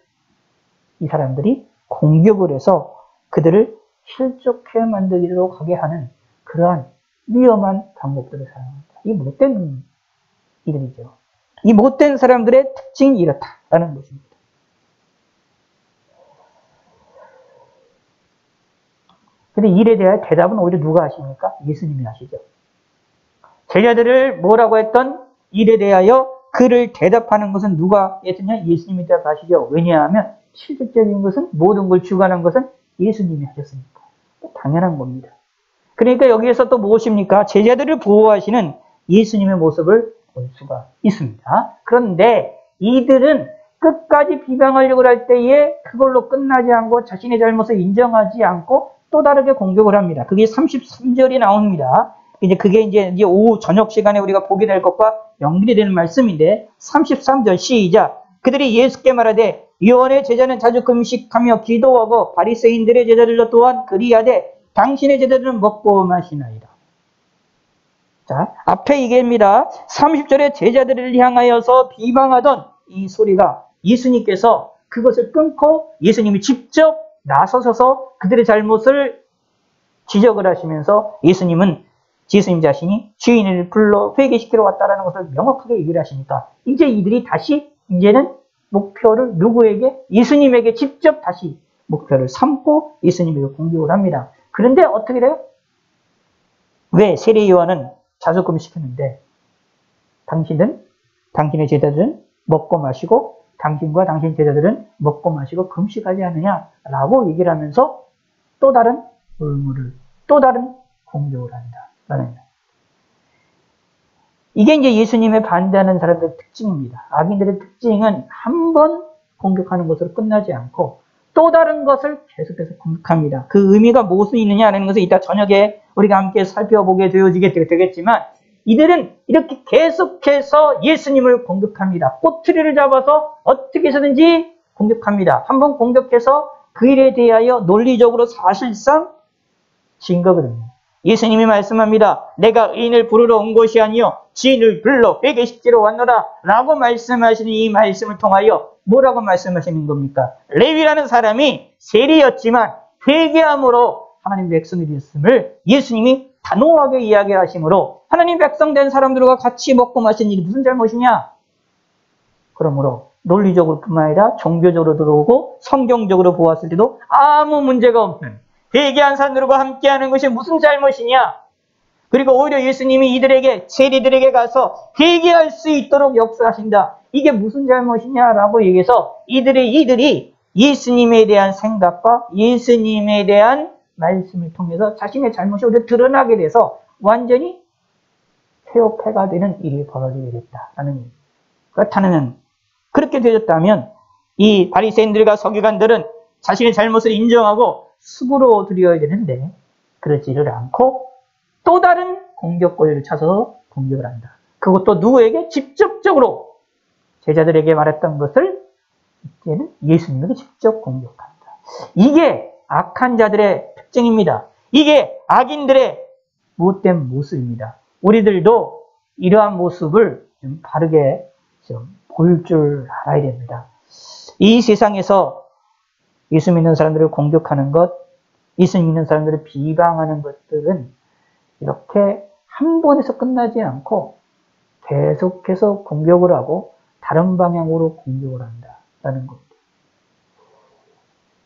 이 사람들이 공격을 해서 그들을 실족해 만들도록 하게 하는 그러한 위험한 방법들을 사용합니다. 이 못된 이들이죠. 이 못된 사람들의 특징이 이렇다라는 것입니다. 근데 일에 대한 대답은 오히려 누가 하십니까? 예수님이 하시죠. 제자들을 뭐라고 했던 일에 대하여 그를 대답하는 것은 누가 했느냐? 예수님이 대답하시죠. 왜냐하면 실질적인 것은 모든 걸 주관한 것은 예수님이 하셨으니까. 당연한 겁니다. 그러니까 여기에서 또 무엇입니까? 제자들을 보호하시는 예수님의 모습을 볼 수가 있습니다. 그런데 이들은 끝까지 비방하려고 할 때에 그걸로 끝나지 않고 자신의 잘못을 인정하지 않고 또 다르게 공격을 합니다. 그게 33절이 나옵니다. 그게 이제 오후 저녁 시간에 우리가 보게 될 것과 연결이 되는 말씀인데 33절 시작. 그들이 예수께 말하되 요한의 제자는 자주 금식하며 기도하고 바리새인들의 제자들도 또한 그리하되 당신의 제자들은 먹고 마시나이다. 자, 앞에 이게입니다. 30절에 제자들을 향하여서 비방하던 이 소리가 예수님께서 그것을 끊고 예수님이 직접 나서셔서 그들의 잘못을 지적을 하시면서 예수님 자신이 주인을 불러 회개시키러 왔다라는 것을 명확하게 얘기를 하시니까 이제 이들이 다시 이제는 목표를 누구에게? 예수님에게 직접 다시 목표를 삼고 예수님에게 공격을 합니다. 그런데 어떻게 돼요? 왜 세례 요한은 자주 금식했는데 당신의 제자들은 먹고 마시고 당신과 당신 제자들은 먹고 마시고 금식하지 않느냐라고 얘기를 하면서 또 다른 의무를 또 다른 공격을 한다라는 이게 이제 예수님의 반대하는 사람들의 특징입니다. 악인들의 특징은 한 번 공격하는 것으로 끝나지 않고 또 다른 것을 계속해서 공격합니다. 그 의미가 무엇이 있느냐는 것을 이따 저녁에 우리가 함께 살펴보게 되겠지만 이들은 이렇게 계속해서 예수님을 공격합니다. 꼬투리를 잡아서 어떻게 해서든지 공격합니다. 한번 공격해서 그 일에 대하여 논리적으로 사실상 진 거거든요. 예수님이 말씀합니다. 내가 의인을 부르러 온 것이 아니요 지인을 불러 회개시키러 왔노라 라고 말씀하시는 이 말씀을 통하여 뭐라고 말씀하시는 겁니까? 레위라는 사람이 세리였지만 회개함으로 하나님 백성이 되었음을 예수님이 단호하게 이야기하시므로 하나님 백성 된 사람들과 같이 먹고 마신 일이 무슨 잘못이냐? 그러므로 논리적으로 뿐만 아니라 종교적으로 들어오고 성경적으로 보았을 때도 아무 문제가 없는 회개한 사람들과 함께하는 것이 무슨 잘못이냐? 그리고 오히려 예수님이 이들에게 세리들에게 가서 회개할 수 있도록 역사하신다. 이게 무슨 잘못이냐라고 얘기해서 이들이 예수님에 대한 생각과 예수님에 대한 말씀을 통해서 자신의 잘못이 오히려 드러나게 돼서 완전히 폐업해가 되는 일이 벌어지게 됐다라는 얘기. 그렇다면 그렇게 되었다면 이 바리새인들과 서기관들은 자신의 잘못을 인정하고 수고로 드려야 되는데 그러지를 않고 또 다른 공격거리를 찾아서 공격을 한다. 그것도 누구에게? 직접적으로 제자들에게 말했던 것을 이제는 예수님에게 직접 공격한다. 이게 악한 자들의 특징입니다. 이게 악인들의 못된 모습입니다. 우리들도 이러한 모습을 좀 바르게 좀 볼 줄 알아야 됩니다. 이 세상에서 예수 믿는 사람들을 공격하는 것, 예수 믿는 사람들을 비방하는 것들은 이렇게 한 번에서 끝나지 않고 계속해서 공격을 하고 다른 방향으로 공격을 한다라는 겁니다.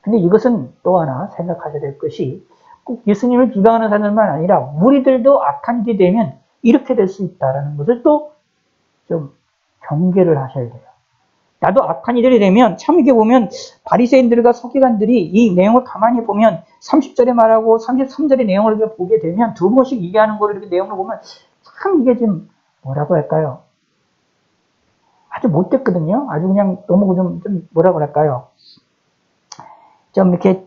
근데 이것은 또 하나 생각하셔야 될 것이 꼭 예수님을 비방하는 사람들만 아니라 우리들도 악한 일이 되면 이렇게 될 수 있다는 것을 또 좀 경계를 하셔야 돼요. 나도 악한 일이 되면 참 이게 보면 바리새인들과 서기관들이 이 내용을 가만히 보면 30절에 말하고 33절의 내용을 이렇게 보게 되면 두 번씩 얘기하는 거를 이렇게 내용을 보면 참 이게 좀 뭐라고 할까요? 아주 못됐거든요. 아주 그냥 너무 좀 뭐라고 할까요? 좀 이렇게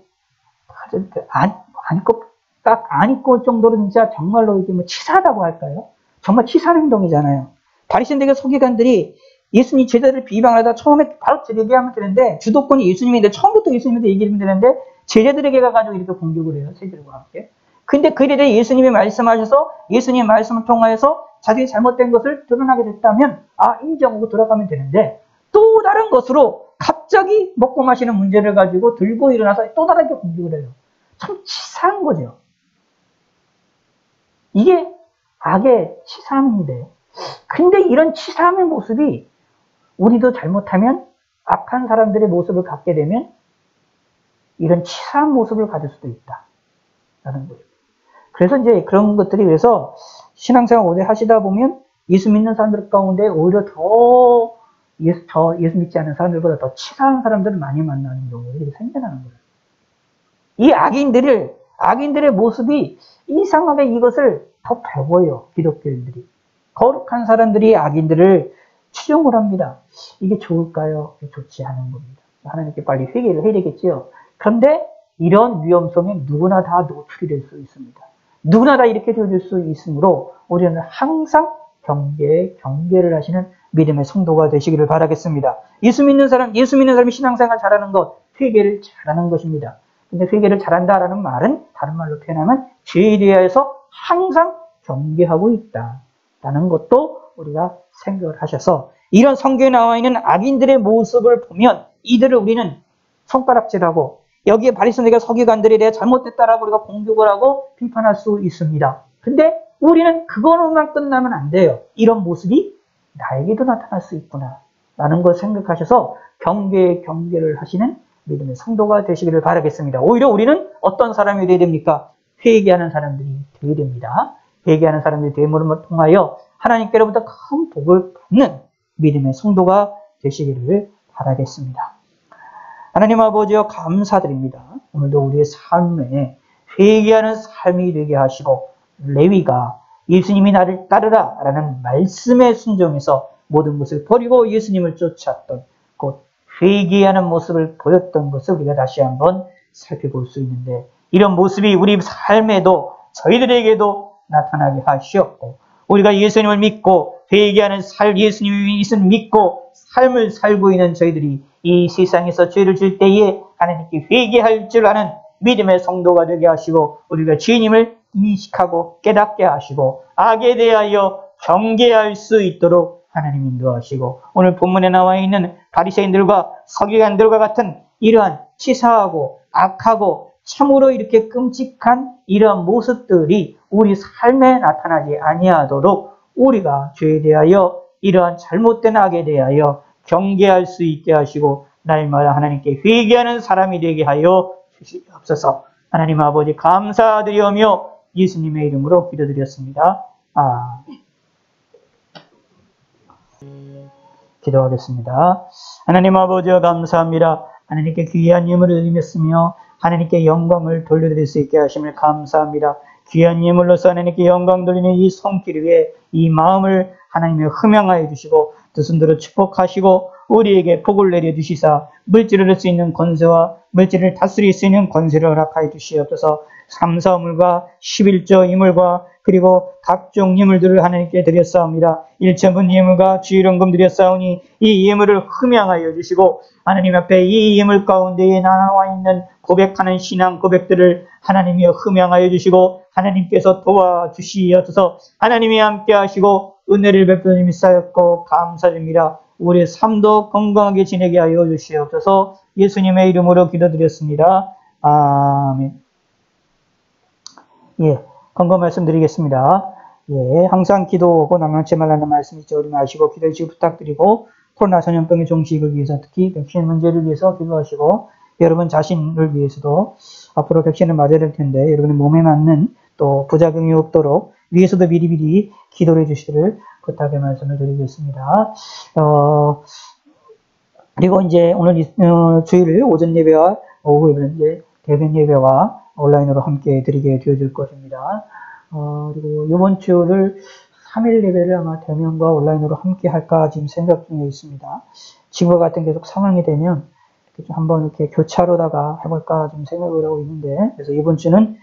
안 입고 정도로 진짜 정말로 이게 뭐 치사하다고 할까요? 정말 치사한 행동이잖아요. 바리새인들과 서기관들이 예수님 제자들을 비방하다 처음에 바로 얘기하면 되는데 주도권이 예수님인데 처음부터 예수님한테 얘기하면 되는데 제자들에게 가가지고 이렇게 공격을 해요. 세자들과 함께. 근데 그에 대해 예수님이 말씀하셔서 예수님의 말씀을 통하여서 자기의 잘못된 것을 드러나게 됐다면 인정하고 들어가면 되는데 또 다른 것으로 갑자기 먹고 마시는 문제를 가지고 들고 일어나서 또 다르게 공격을 해요. 참 치사한 거죠. 이게 악의 치사함인데, 근데 이런 치사함의 모습이 우리도 잘못하면 악한 사람들의 모습을 갖게 되면 이런 치사한 모습을 가질 수도 있다라는 거죠. 그래서 이제 그런 것들이, 그래서 신앙생활 오래 하시다 보면 예수 믿는 사람들 가운데 오히려 더 예수 믿지 않는 사람들보다 더 치사한 사람들을 많이 만나는 경우들이 생겨나는 거예요. 이 악인들의 모습이 이상하게 이것을 더 배워요. 기독교인들이. 거룩한 사람들이 악인들을 추종을 합니다. 이게 좋을까요? 좋지 않은 겁니다. 하나님께 빨리 회개를 해야 되겠지요. 그런데 이런 위험성에 누구나 다 노출이 될 수 있습니다. 누구나 다 이렇게 되어질 수 있으므로 우리는 항상 경계를 하시는 믿음의 성도가 되시기를 바라겠습니다. 예수 믿는 사람이 신앙생활 잘하는 것, 회개를 잘하는 것입니다. 근데 회개를 잘한다라는 말은 다른 말로 표현하면 죄에 대해서 항상 경계하고 있다라는 것도 우리가 생각을 하셔서, 이런 성경에 나와 있는 악인들의 모습을 보면 이들을 우리는 손가락질하고, 여기에 바리새인들과 서기관들에 대해 잘못됐다라고 우리가 공격을 하고 비판할 수 있습니다. 근데 우리는 그거로만 끝나면 안 돼요. 이런 모습이 나에게도 나타날 수 있구나 라는 걸 생각하셔서 경계를 하시는 믿음의 성도가 되시기를 바라겠습니다. 오히려 우리는 어떤 사람이 되어야 됩니까? 회개하는 사람들이 되어야 됩니다. 회개하는 사람들이 됨으로 통하여 하나님께로부터 큰 복을 받는 믿음의 성도가 되시기를 바라겠습니다. 하나님 아버지여, 감사드립니다. 오늘도 우리의 삶에 회개하는 삶이 되게 하시고, 레위가 예수님이 나를 따르라 라는 말씀에 순종해서 모든 것을 버리고 예수님을 쫓았던, 곧 회개하는 모습을 보였던 것을 우리가 다시 한번 살펴볼 수 있는데, 이런 모습이 우리 삶에도 저희들에게도 나타나게 하시었고, 우리가 예수님을 믿고 회개하는 예수님이 믿고 삶을 살고 있는 저희들이 이 세상에서 죄를 질 때에 하나님께 회개할 줄 아는 믿음의 성도가 되게 하시고, 우리가 주님을 인식하고 깨닫게 하시고 악에 대하여 경계할 수 있도록 하나님 인도하시고, 오늘 본문에 나와 있는 바리새인들과 서기관들과 같은 이러한 치사하고 악하고 참으로 이렇게 끔찍한 이러한 모습들이 우리 삶에 나타나지 아니하도록 우리가 죄에 대하여, 이러한 잘못된 악에 대하여 경계할 수 있게 하시고, 날마다 하나님께 회개하는 사람이 되게 하여 주시옵소서. 하나님 아버지, 감사드리오며 예수님의 이름으로 기도드렸습니다. 아멘. 기도하겠습니다. 하나님 아버지여, 감사합니다. 하나님께 귀한 예물을 드리며 하나님께 영광을 돌려드릴 수 있게 하심을 감사합니다. 귀한 예물로서 하나님께 영광 돌리는 이 손길 위에 이 마음을 하나님이 흠양하여 주시고 뜻은대로 축복하시고 우리에게 복을 내려주시사 물질을 할 수 있는 권세와 물질을 다스릴 수 있는 권세를 허락하여 주시옵소서. 삼사물과 11조 이물과 그리고 각종 예물들을 하나님께 드렸사옵니다. 일체분 예물과 주일원금 드렸사오니 이 예물을 흠양하여 주시고, 하나님 앞에 이 예물 가운데에 나와 있는 고백하는 신앙 고백들을 하나님이 흠양하여 주시고 하나님께서 도와주시옵소서. 하나님이 함께 하시고 은혜를 베풀어 주시옵고 감사드립니다. 우리의 삶도 건강하게 지내게 하여 주시옵소서. 예수님의 이름으로 기도드렸습니다. 아멘. 예, 건강 말씀드리겠습니다. 예, 항상 기도하고 낭만치 말라는 말씀 잊지 마시고 기도해 주시기 부탁드리고, 코로나 전염병의 종식을 위해서 특히 백신 문제를 위해서 기도하시고, 여러분 자신을 위해서도 앞으로 백신을 맞아야 될 텐데 여러분의 몸에 맞는 또 부작용이 없도록 위에서도 미리미리 기도를 해주시기를 부탁의 말씀을 드리겠습니다. 그리고 이제 오늘 주일 오전 예배와 오후 예배는 이제 대변 예배와 온라인으로 함께 드리게 되어질 것입니다. 그리고 이번 주를 3일 예배를 아마 대면과 온라인으로 함께 할까 지금 생각 중에 있습니다. 지금과 같은 계속 상황이 되면 한번 이렇게 교차로다가 해볼까 좀 생각을 하고 있는데, 그래서 이번 주는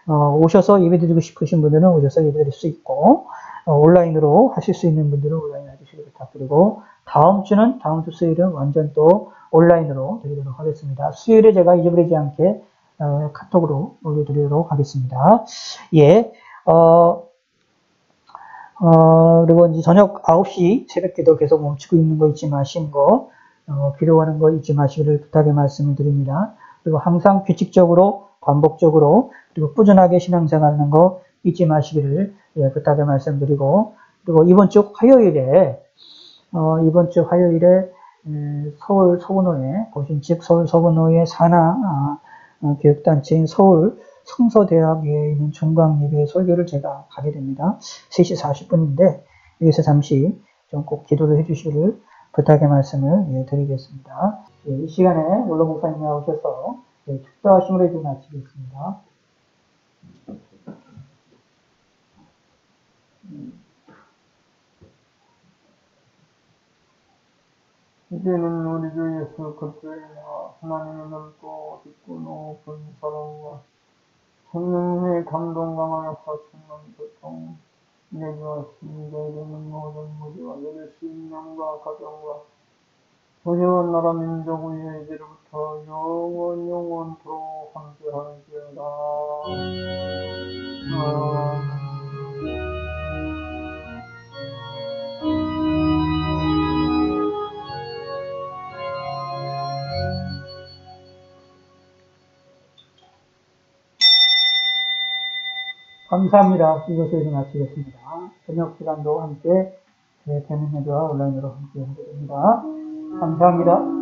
오셔서 예배 드리고 싶으신 분들은 오셔서 예배 드릴 수 있고, 온라인으로 하실 수 있는 분들은 온라인 해주시기 부탁드리고, 다음 주 수요일은 완전 또 온라인으로 드리도록 하겠습니다. 수요일에 제가 잊어버리지 않게 카톡으로 올려드리도록 하겠습니다. 예, 그리고 이제 저녁 9시 새벽 기도 계속 멈추고 있는 거 잊지 마시는 거, 기도하는 거 잊지 마시기를 부탁의 말씀을 드립니다. 그리고 항상 규칙적으로, 반복적으로, 그리고 꾸준하게 신앙생활하는 거 잊지 마시기를 부탁의 말씀드리고, 그리고 이번 주 화요일에 서울 서구노예, 보신 즉 서울 서구노예 산하 교육단체인 서울 성서대학에 있는 중광예배 설교를 제가 가게 됩니다. 3시 40분인데 여기서 잠시 좀 꼭 기도를 해주시기를 부탁의 말씀을 드리겠습니다. 이 시간에 물로 목사님이 나오셔서 축도하심으로 좀 마치겠습니다. 이제는 우리 주 예수 그리스도의 하나님의 넓고 깊고 높은 사랑과 성령의 감동감화 역사충만 교통 내주와 신자에 되는 모든 무리와 너를 신령과 가정과 부유한 나라 민족 위에 이제로부터 영원토록 함께하시리라. 감사합니다. 이것을 마치겠습니다. 저녁 시간도 함께 대면회와 온라인으로 함께 하게 됩니다. 감사합니다.